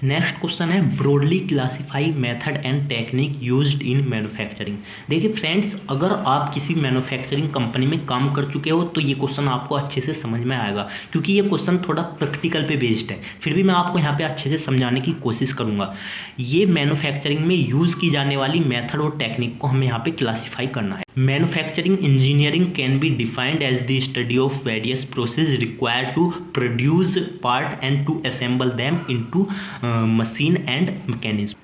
Next question है broadly classify method and technique used in manufacturing. देखिए friends, अगर आप किसी मैन्युफैक्चरिंग कंपनी में काम कर चुके हो तो ये क्वेश्चन आपको अच्छे से समझ में आएगा, क्योंकि ये क्वेश्चन थोड़ा प्रैक्टिकल पे बेस्ड है। फिर भी मैं आपको यहाँ पे अच्छे से समझाने की कोशिश करूँगा। ये मैन्युफैक्चरिंग में यूज़ की जाने वाली मेथड और टेक्निक को हमें यहाँ पे क्लासीफाई करना है। Manufacturing engineering can be defined as the study of various process required to produce part and to assemble them into machine and mechanism.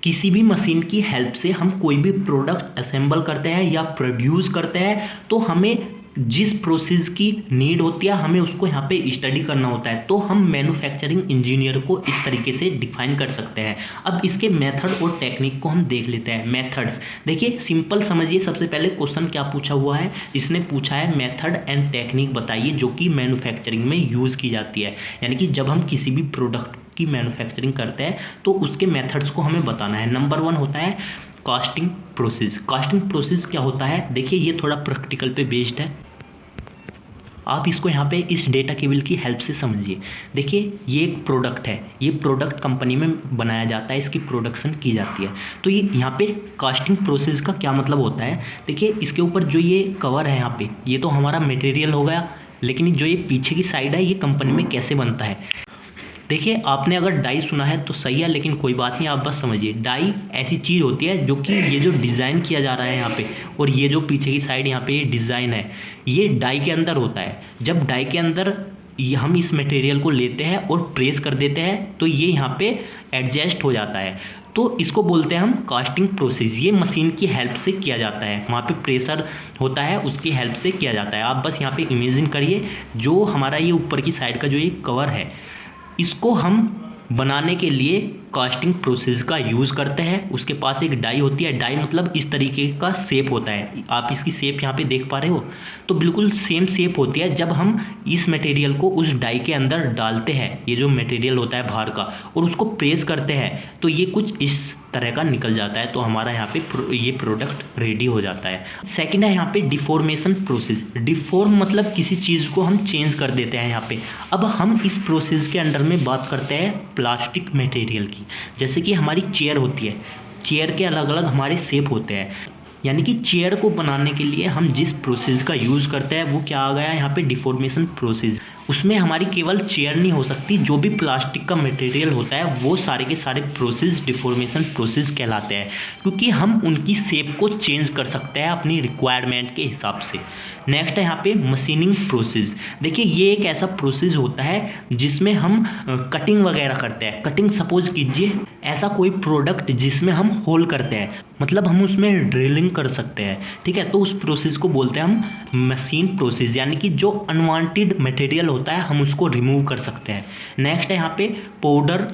किसी भी मशीन की हेल्प से हम कोई भी प्रोडक्ट असेंबल करते हैं या प्रोड्यूस करते हैं तो हमें जिस प्रोसेस की नीड होती है हमें उसको यहाँ पे स्टडी करना होता है। तो हम मैन्युफैक्चरिंग इंजीनियर को इस तरीके से डिफाइन कर सकते हैं। अब इसके मेथड और टेक्निक को हम देख लेते हैं। मेथड्स देखिए, सिंपल समझिए। सबसे पहले क्वेश्चन क्या पूछा हुआ है, इसने पूछा है मेथड एंड टेक्निक बताइए जो कि मैन्युफैक्चरिंग में यूज़ की जाती है। यानी कि जब हम किसी भी प्रोडक्ट की मैन्युफैक्चरिंग करते हैं तो उसके मेथड्स को हमें बताना है। नंबर 1 होता है कास्टिंग प्रोसेस। कास्टिंग प्रोसेस क्या होता है, देखिए ये थोड़ा प्रैक्टिकल पे बेस्ड है। आप इसको यहाँ पे इस डेटा केबल की हेल्प से समझिए। देखिए ये एक प्रोडक्ट है, ये प्रोडक्ट कंपनी में बनाया जाता है, इसकी प्रोडक्शन की जाती है। तो ये यहाँ पे कास्टिंग प्रोसेस का क्या मतलब होता है, देखिए इसके ऊपर जो ये कवर है यहाँ पे, ये तो हमारा मटेरियल हो गया, लेकिन जो ये पीछे की साइड है ये कंपनी में कैसे बनता है। देखिए आपने अगर डाई सुना है तो सही है, लेकिन कोई बात नहीं, आप बस समझिए। डाई ऐसी चीज़ होती है जो कि ये जो डिज़ाइन किया जा रहा है यहाँ पे, और ये जो पीछे की साइड यहाँ पे ये डिज़ाइन है, ये डाई के अंदर होता है। जब डाई के अंदर हम इस मटेरियल को लेते हैं और प्रेस कर देते हैं तो ये यहाँ पे एडजस्ट हो जाता है। तो इसको बोलते हैं हम कास्टिंग प्रोसेस। ये मशीन की हेल्प से किया जाता है, वहाँ पे प्रेशर होता है, उसकी हेल्प से किया जाता है। आप बस यहाँ पे इमेजिन करिए, जो हमारा ये ऊपर की साइड का जो ये कवर है, इसको हम बनाने के लिए कास्टिंग प्रोसेस का यूज़ करते हैं। उसके पास एक डाई होती है, डाई मतलब इस तरीके का शेप होता है। आप इसकी शेप यहाँ पे देख पा रहे हो, तो बिल्कुल सेम शेप होती है। जब हम इस मटेरियल को उस डाई के अंदर डालते हैं, ये जो मटेरियल होता है बाहर का, और उसको प्रेस करते हैं तो ये कुछ इस तरह का निकल जाता है। तो हमारा यहाँ पे ये प्रोडक्ट रेडी हो जाता है। सेकंड है यहाँ पे डिफॉर्मेशन प्रोसेस। डिफॉर्म मतलब किसी चीज़ को हम चेंज कर देते हैं यहाँ पे। अब हम इस प्रोसेस के अंडर में बात करते हैं प्लास्टिक मटेरियल की। जैसे कि हमारी चेयर होती है, चेयर के अलग अलग हमारे शेप होते हैं। यानी कि चेयर को बनाने के लिए हम जिस प्रोसेस का यूज़ करते हैं वो क्या आ गया यहाँ पे, डिफॉर्मेशन प्रोसेस। उसमें हमारी केवल चेयर नहीं हो सकती, जो भी प्लास्टिक का मटेरियल होता है वो सारे के सारे प्रोसेस डिफॉर्मेशन प्रोसेस कहलाते हैं, क्योंकि हम उनकी शेप को चेंज कर सकते हैं अपनी रिक्वायरमेंट के हिसाब से। नेक्स्ट है यहाँ पे मशीनिंग प्रोसेस। देखिए ये एक ऐसा प्रोसेस होता है जिसमें हम कटिंग वगैरह करते हैं। कटिंग सपोज कीजिए ऐसा कोई प्रोडक्ट जिसमें हम होल करते हैं, मतलब हम उसमें ड्रिलिंग कर सकते हैं, ठीक है। तो उस प्रोसेस को बोलते हैं हम मशीन प्रोसेस। यानी कि जो अनवांटेड मटेरियल होता है हम उसको रिमूव कर सकते हैं। नेक्स्ट है यहाँ पे पाउडर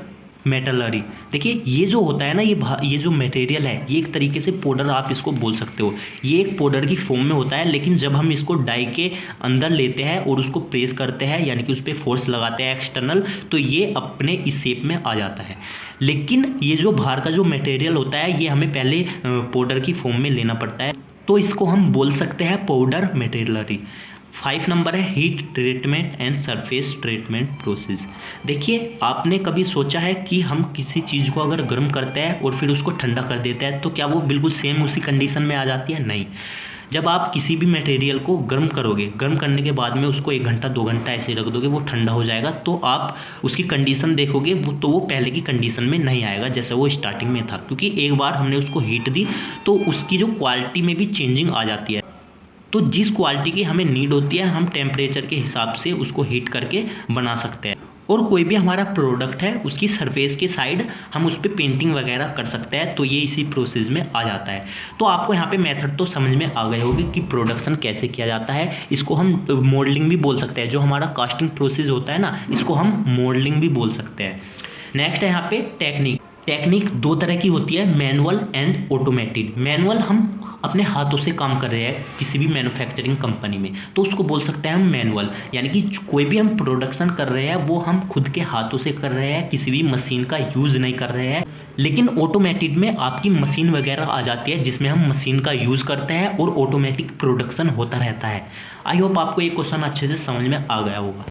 मेटलरी। देखिए ये जो होता है ना, ये जो मटेरियल है ये एक तरीके से पाउडर आप इसको बोल सकते हो। ये एक पाउडर की फॉर्म में होता है, लेकिन जब हम इसको डाई के अंदर लेते हैं और उसको प्रेस करते हैं, यानी कि उस पर फोर्स लगाते हैं एक्सटर्नल, तो ये अपने इस शेप में आ जाता है। लेकिन ये जो बाहर का जो मटेरियल होता है ये हमें पहले पाउडर की फॉर्म में लेना पड़ता है, तो इसको हम बोल सकते हैं पाउडर मेटेरियलरी। 5 नंबर है heat treatment and surface treatment process. देखिए आपने कभी सोचा है कि हम किसी चीज़ को अगर गर्म करते हैं और फिर उसको ठंडा कर देते हैं तो क्या वो बिल्कुल सेम उसी कंडीशन में आ जाती है? नहीं। जब आप किसी भी मटेरियल को गर्म करोगे, गर्म करने के बाद में उसको 1 घंटा 2 घंटा ऐसे रख दोगे, वो ठंडा हो जाएगा, तो आप उसकी कंडीशन देखोगे वो पहले की कंडीशन में नहीं आएगा जैसे वो स्टार्टिंग में था, क्योंकि एक बार हमने उसको हीट दी तो उसकी जो क्वालिटी में भी चेंजिंग आ जाती है। तो जिस क्वालिटी की हमें नीड होती है हम टेम्परेचर के हिसाब से उसको हीट करके बना सकते हैं। और कोई भी हमारा प्रोडक्ट है उसकी सरफेस के साइड हम उस पर पेंटिंग वगैरह कर सकते हैं, तो ये इसी प्रोसेस में आ जाता है। तो आपको यहाँ पे मेथड तो समझ में आ गए होंगे कि प्रोडक्शन कैसे किया जाता है। इसको हम मॉडलिंग भी बोल सकते हैं। जो हमारा कास्टिंग प्रोसेस होता है ना, इसको हम मॉडलिंग भी बोल सकते हैं। नेक्स्ट है यहाँ पे टेक्निक। टेक्निक 2 तरह की होती है, मैनुअल एंड ऑटोमेटेड। मैनुअल हम अपने हाथों से काम कर रहे हैं किसी भी मैन्युफैक्चरिंग कंपनी में, तो उसको बोल सकते हैं हम मैनुअल। यानी कि कोई भी हम प्रोडक्शन कर रहे हैं वो हम खुद के हाथों से कर रहे हैं, किसी भी मशीन का यूज़ नहीं कर रहे हैं। लेकिन ऑटोमेटेड में आपकी मशीन वगैरह आ जाती है जिसमें हम मशीन का यूज़ करते हैं और ऑटोमेटिक प्रोडक्शन होता रहता है। आई होप आपको ये क्वेश्चन अच्छे से समझ में आ गया होगा।